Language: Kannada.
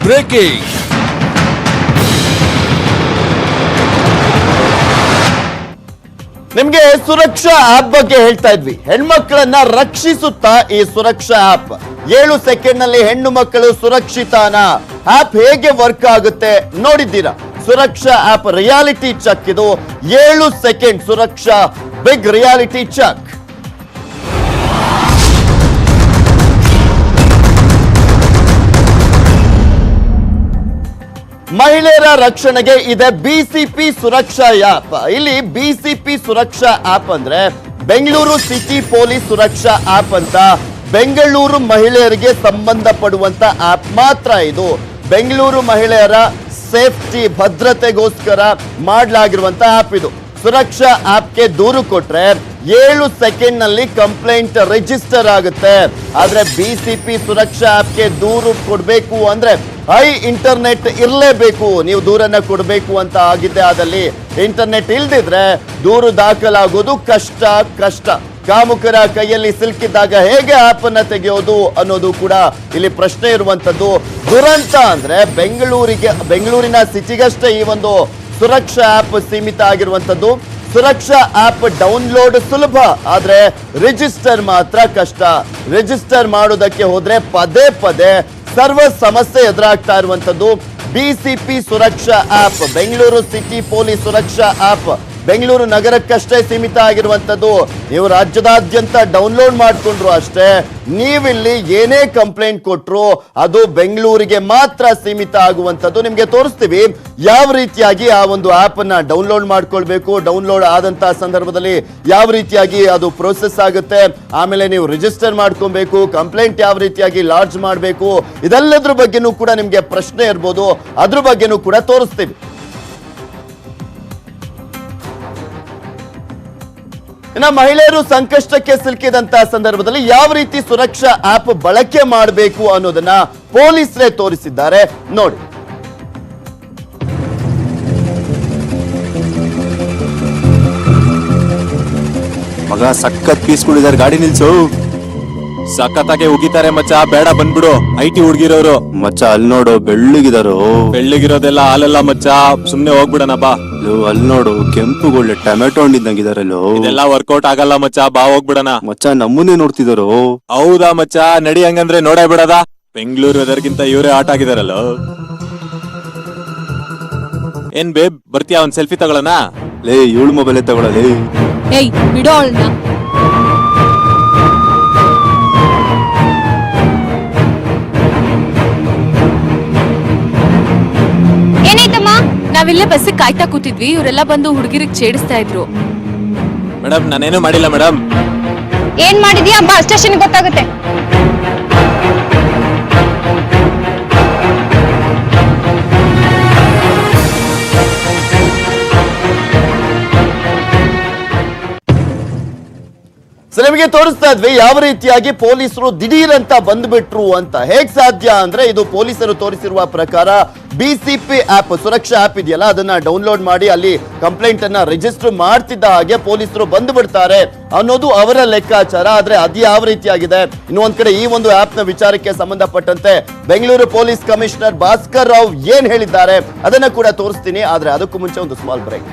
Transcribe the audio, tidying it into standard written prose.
ಬ್ರೇಕಿಂಗ್. ನಿಮ್ಗೆ ಸುರಕ್ಷಾ ಆಪ್ ಬಗ್ಗೆ ಹೇಳ್ತಾ ಇದ್ವಿ. ಹೆಣ್ಮಕ್ಳನ್ನ ರಕ್ಷಿಸುತ್ತಾ ಈ ಸುರಕ್ಷಾ ಆಪ್ 7 ಸೆಕೆಂಡ್ ನಲ್ಲಿ ಹೆಣ್ಣು ಮಕ್ಕಳು ಸುರಕ್ಷಿತಾನ ಆಪ್ ಹೇಗೆ ವರ್ಕ್ ಆಗುತ್ತೆ ನೋಡಿದ್ದೀರಾ? ಸುರಕ್ಷಾ ಆಪ್ ರಿಯಾಲಿಟಿ ಚೆಕ್ ಇದು. 7 ಸೆಕೆಂಡ್ ಸುರಕ್ಷಾ ಬಿಗ್ ರಿಯಾಲಿಟಿ ಚೆಕ್. ಮಹಿಳೆಯರ ರಕ್ಷಣೆಗೆ ಇದೆ ಬಿಸಿಪಿ ಸುರಕ್ಷಾ ಆಪ್. ಇಲ್ಲಿ ಬಿಸಿಪಿ ಸುರಕ್ಷಾ ಆಪ್ ಅಂದ್ರೆ ಬೆಂಗಳೂರು ಸಿಟಿ ಪೊಲೀಸ್ ಸುರಕ್ಷಾ ಆಪ್ ಅಂತ ಬೆಂಗಳೂರು ಮಹಿಳೆಯರಿಗೆ ಸಂಬಂಧಪಡುವಂತ ಆಪ್ ಮಾತ್ರ ಇದು. ಬೆಂಗಳೂರು ಮಹಿಳೆಯರ ಸೇಫ್ಟಿ ಭದ್ರತೆಗೋಸ್ಕರ ಮಾಡಲಾಗಿರುವಂತ ಆಪ್ ಇದು. ಸುರಕ್ಷಾ ಆಪ್ಗೆ ದೂರು ಕೊಟ್ರೆ 7 ಸೆಕೆಂಡ್ ನಲ್ಲಿ ಕಂಪ್ಲೇಂಟ್ ರಿಜಿಸ್ಟರ್ ಆಗುತ್ತೆ. ಆದ್ರೆ ಬಿಸಿಪಿ ಸುರಕ್ಷಾ ಆಪ್ಗೆ ದೂರು ಕೊಡಬೇಕು ಅಂದ್ರೆ ಇಂಟರ್ನೆಟ್ ಇರಲೇಬೇಕು. ನೀವು ದೂರನ್ನ ಕೊಡಬೇಕು ಅಂತ ಆಗಿದ್ದೆ ಆದಲ್ಲಿ ಇಂಟರ್ನೆಟ್ ಇಲ್ದಿದ್ರೆ ದೂರು ದಾಖಲಾಗೋದು ಕಷ್ಟ. ಕಾಮುಕರ ಕೈಯಲ್ಲಿ ಸಿಲುಕಿದ್ದಾಗ ಹೇಗೆ ಆಪ್ ಅನ್ನ ತೆಗೆಯೋದು ಅನ್ನೋದು ಕೂಡ ಇಲ್ಲಿ ಪ್ರಶ್ನೆ ಇರುವಂತದ್ದು. ದುರಂತ ಅಂದ್ರೆ ಬೆಂಗಳೂರಿನ ಸಿಟಿಗಷ್ಟೇ ಈ ಒಂದು ಸುರಕ್ಷಾ ಆಪ್ ಸೀಮಿತ ಆಗಿರುವಂತದ್ದು. ಸುರಕ್ಷಾ ಆಪ್ ಡೌನ್ಲೋಡ್ ಸುಲಭ, ಆದ್ರೆ ರಿಜಿಸ್ಟರ್ ಮಾತ್ರ ಕಷ್ಟ. ರಿಜಿಸ್ಟರ್ ಮಾಡೋದಕ್ಕೆ ಹೋದ್ರೆ ಪದೇ ಸರ್ವ ಸಮಸ್ಯೆ ಎದುರಾಗ್ತಾ ಇರುವಂತದ್ದು. ಬಿಸಿಪಿ ಸುರಕ್ಷಾ ಆಪ್ ಬೆಂಗಳೂರು ಸಿಟಿ ಪೊಲೀಸ್ ಸುರಕ್ಷಾ ಆಪ್ ಬೆಂಗಳೂರು ನಗರಕ್ಕಷ್ಟೇ ಸೀಮಿತ ಆಗಿರುವಂತದ್ದು. ನೀವು ರಾಜ್ಯದಾದ್ಯಂತ ಡೌನ್ಲೋಡ್ ಮಾಡ್ಕೊಂಡ್ರು ಅಷ್ಟೇ. ನೀವಿಲ್ಲಿ ಏನೇ ಕಂಪ್ಲೇಂಟ್ ಕೊಟ್ರು ಅದು ಬೆಂಗಳೂರಿಗೆ ಮಾತ್ರ ಸೀಮಿತ ಆಗುವಂತದ್ದು. ನಿಮ್ಗೆ ತೋರಿಸ್ತೀವಿ ಯಾವ ರೀತಿಯಾಗಿ ಆ ಒಂದು ಆಪ್ ಅನ್ನ ಡೌನ್ಲೋಡ್ ಮಾಡ್ಕೊಳ್ಬೇಕು, ಡೌನ್ಲೋಡ್ ಆದಂತಹ ಸಂದರ್ಭದಲ್ಲಿ ಯಾವ ರೀತಿಯಾಗಿ ಅದು ಪ್ರೋಸೆಸ್ ಆಗುತ್ತೆ, ಆಮೇಲೆ ನೀವು ರಿಜಿಸ್ಟರ್ ಮಾಡ್ಕೊಬೇಕು, ಕಂಪ್ಲೇಂಟ್ ಯಾವ ರೀತಿಯಾಗಿ ಲಾಡ್ಜ್ ಮಾಡಬೇಕು, ಇದೆಲ್ಲದ್ರ ಬಗ್ಗೆನೂ ಕೂಡ ನಿಮ್ಗೆ ಪ್ರಶ್ನೆ ಇರ್ಬೋದು. ಅದ್ರ ಬಗ್ಗೆನೂ ಕೂಡ ತೋರಿಸ್ತೀವಿ. ಇನ್ನು ಮಹಿಳೆಯರು ಸಂಕಷ್ಟಕ್ಕೆ ಸಿಲುಕಿದಂತಹ ಸಂದರ್ಭದಲ್ಲಿ ಯಾವ ರೀತಿ ಸುರಕ್ಷಾ ಆಪ್ ಬಳಕೆ ಮಾಡಬೇಕು ಅನ್ನೋದನ್ನ ಪೊಲೀಸರೇ ತೋರಿಸಿದ್ದಾರೆ ನೋಡಿ. ಮಗ ಸಖತ್ ಪೀಸ್ಕೊಂಡಿದ್ದಾರೆ, ಗಾಡಿ ನಿಲ್ಸು. ಸಖತ್ತಾಗೆ ಉಗಿತಾರೆ ಮಚ್ಚ, ಬೇಡ ಬಂದ್ಬಿಡು. ಐಟಿ ಹುಡ್ಗಿರೋರು ಮಚ್ಚ ಅಲ್ಲಿ ನೋಡು, ಬೆಳ್ಳಿಗಿರೋದೆಲ್ಲ ಹಾಲಲ್ಲ ಮಚ್ಚ, ಸುಮ್ನೆ ಹೋಗ್ಬಿಡಣ ಬಾ. ಅಲ್ಲಿ ನೋಡು, ಕೆಂಪುಗೊಳ್ಳೆ ಟೊಮೆಟೊ ಹಣ್ಣಿದ್ದಂಗಿದಾರಲ್ಲೋ. ಇದೆಲ್ಲ ವರ್ಕೌಟ್ ಆಗಲ್ಲ ಮಚ್ಚ, ಬಾ ಹೋಗ್ಬಿಡಣ. ಮಚ್ಚ ನಮ್ಮನ್ನೇ ನೋಡ್ತಿದಾರೋ. ಹೌದಾ ಮಚ್ಚ, ನಡಿ ಹಂಗಂದ್ರೆ ನೋಡೇ ಬಿಡದ. ಬೆಂಗಳೂರು ವೆದರ್ಗಿಂತ ಇವರೇ ಆಟ ಆಗಿದಾರಲ್ಲ. ಏನ್ ಬೇಬ್ ಬರ್ತೀಯಾ, ಒಂದ್ ಸೆಲ್ಫಿ ತಗೊಳಣ? ಲೇ ಇವಳು ಮೊಬೈಲ್ ತಗೊಳ್ಳಲೇ. ಏಯ್ ಬಿಡೋ ಅವಳನ್ನ. ಏನಾಯ್ತಮ್ಮ? ನಾವಿಲ್ಲೇ ಬಸ್ ಕಾಯ್ತಾ ಕೂತಿದ್ವಿ, ಇವರೆಲ್ಲ ಬಂದು ಹುಡುಗಿರಿಗೆ ಛೇಡಿಸ್ತಾ ಇದ್ರು. ಮೇಡಮ್ ನಾನೇನು ಮಾಡಿಲ್ಲ ಮೇಡಮ್. ಏನ್ ಮಾಡಿದ್ಯಾ ಬಾ, ಸ್ಟೇಷನ್ ಗೊತ್ತಾಗುತ್ತೆ. ನಿಮಗೆ ತೋರಿಸ್ತಾ ಇದ್ವಿ ಯಾವ ರೀತಿಯಾಗಿ ಪೊಲೀಸರು ದಿಢೀರ್ ಅಂತ ಬಂದ್ಬಿಟ್ರು ಅಂತ. ಹೇಗ್ ಸಾಧ್ಯ ಅಂದ್ರೆ ಇದು ಪೊಲೀಸರು ತೋರಿಸಿರುವ ಪ್ರಕಾರ ಬಿಸಿಪಿ ಆಪ್ ಸುರಕ್ಷಾ ಆಪ್ ಇದೆಯಲ್ಲ, ಅದನ್ನ ಡೌನ್ಲೋಡ್ ಮಾಡಿ ಅಲ್ಲಿ ಕಂಪ್ಲೇಂಟ್ ಅನ್ನ ರಿಜಿಸ್ಟರ್ ಮಾಡ್ತಿದ್ದ ಹಾಗೆ ಪೊಲೀಸರು ಬಂದು ಬಿಡ್ತಾರೆ ಅನ್ನೋದು ಅವರ ಲೆಕ್ಕಾಚಾರ. ಆದ್ರೆ ಅದು ಯಾವ ರೀತಿಯಾಗಿದೆ, ಇನ್ನೊಂದ್ ಕಡೆ ಈ ಒಂದು ಆಪ್ ನ ವಿಚಾರಕ್ಕೆ ಸಂಬಂಧಪಟ್ಟಂತೆ ಬೆಂಗಳೂರು ಪೊಲೀಸ್ ಕಮಿಷನರ್ ಭಾಸ್ಕರ್ ರಾವ್ ಏನ್ ಹೇಳಿದ್ದಾರೆ ಅದನ್ನ ಕೂಡ ತೋರಿಸ್ತೀನಿ. ಆದ್ರೆ ಅದಕ್ಕೂ ಮುಂಚೆ ಒಂದು ಸ್ಮಾಲ್ ಬ್ರೇಕ್.